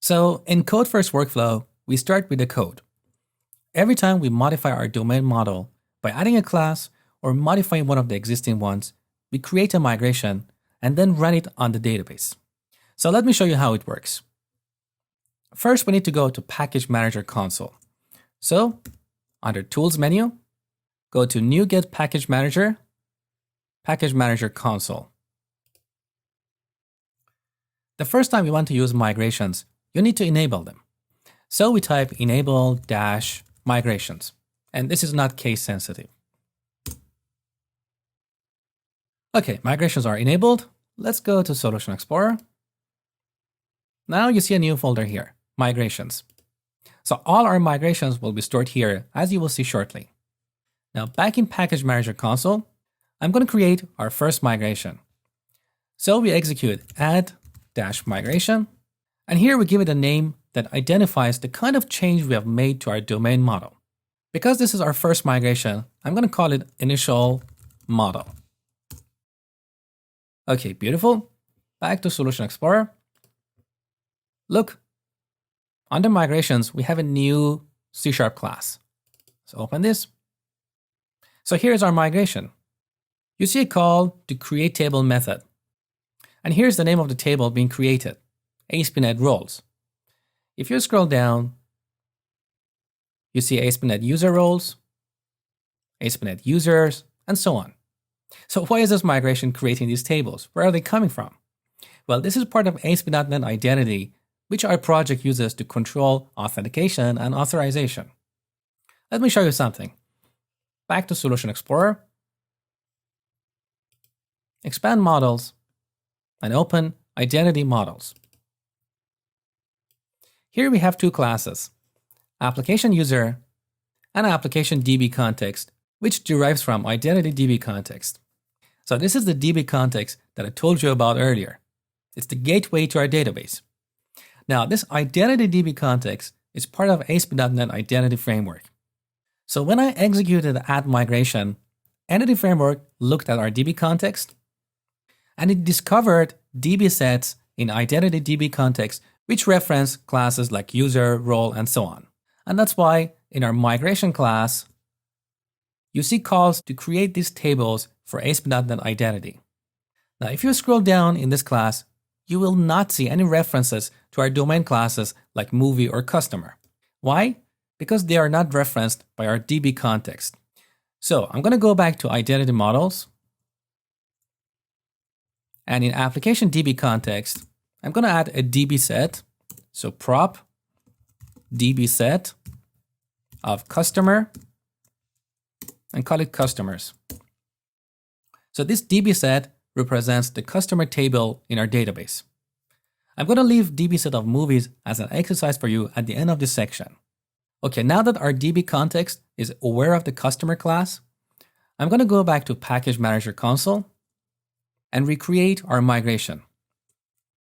So in Code First workflow, we start with the code. Every time we modify our domain model by adding a class or modifying one of the existing ones, we create a migration and then run it on the database. So let me show you how it works. First, we need to go to Package Manager console. So under Tools menu, go to NuGet Package Manager, Package Manager console. The first time you want to use migrations, you need to enable them. So we type enable-migrations, and this is not case sensitive. Okay, migrations are enabled. Let's go to Solution Explorer. Now you see a new folder here, migrations. So all our migrations will be stored here, as you will see shortly. Now back in Package Manager console, I'm going to create our first migration. So we execute add-migration, and here we give it a name that identifies the kind of change we have made to our domain model. Because this is our first migration, I'm going to call it initial model. Okay, beautiful. Back to Solution Explorer. Look, under migrations, we have a new C# class. So open this. So here's our migration. You see a call to create table method. And here's the name of the table being created, ASP.NET Roles. If you scroll down, you see ASP.NET User Roles, ASP.NET Users, and so on. So why is this migration creating these tables? Where are they coming from? Well, this is part of ASP.NET Identity, which our project uses to control authentication and authorization. Let me show you something. Back to Solution Explorer. Expand Models, and open Identity Models. Here we have two classes, Application User and Application DB Context, which derives from Identity DB Context. So this is the DB context that I told you about earlier. It's the gateway to our database. Now, this Identity DB context is part of ASP.NET Identity Framework. So when I executed the add migration, Entity Framework looked at our DB context, and it discovered DB sets in Identity DB context, which reference classes like user, role, and so on. And that's why in our migration class, you see calls to create these tables for ASP.NET Identity. Now, if you scroll down in this class, you will not see any references to our domain classes like movie or customer. Why? Because they are not referenced by our DB context. So I'm going to go back to Identity Models. And in Application DB context, I'm going to add a DB set. So prop DB set of customer and call it customers. So this DB set represents the customer table in our database. I'm going to leave DB set of movies as an exercise for you at the end of this section. Okay, now that our DB context is aware of the customer class, I'm going to go back to Package Manager console and recreate our migration.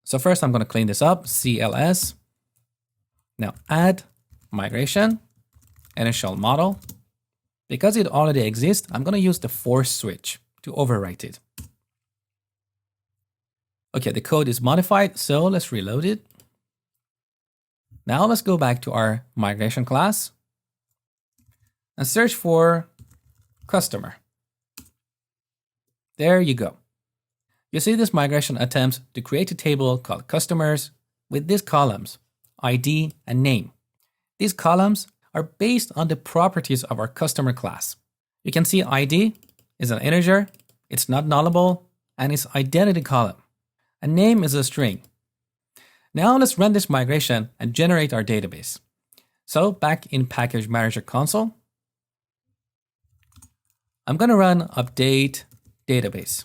So first I'm going to clean this up, CLS. Now add migration, initial model. Because it already exists, I'm going to use the force switch to overwrite it. Okay, the code is modified, so let's reload it. Now let's go back to our migration class and search for customer. There you go. You see this migration attempts to create a table called customers with these columns, ID and name. These columns are based on the properties of our customer class. You can see ID is an integer, it's not nullable, and it's identity column. And name is a string. Now let's run this migration and generate our database. So back in Package Manager console, I'm going to run update database.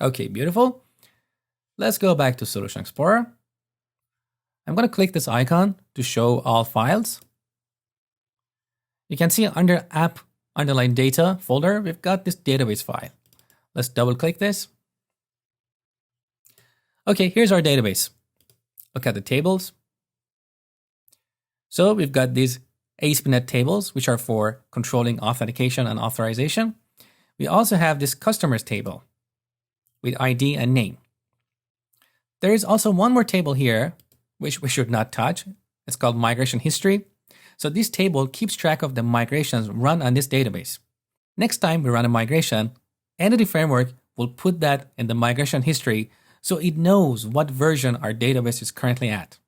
Okay, beautiful. Let's go back to Solution Explorer. I'm going to click this icon to show all files. You can see under app underline data folder, we've got this database file. Let's double click this. Okay, here's our database. Look at the tables. So we've got these ASP.NET tables, which are for controlling authentication and authorization. We also have this customers table with ID and name. There is also one more table here, which we should not touch. It's called migration history. So this table keeps track of the migrations run on this database. Next time we run a migration, Entity Framework will put that in the migration history so it knows what version our database is currently at.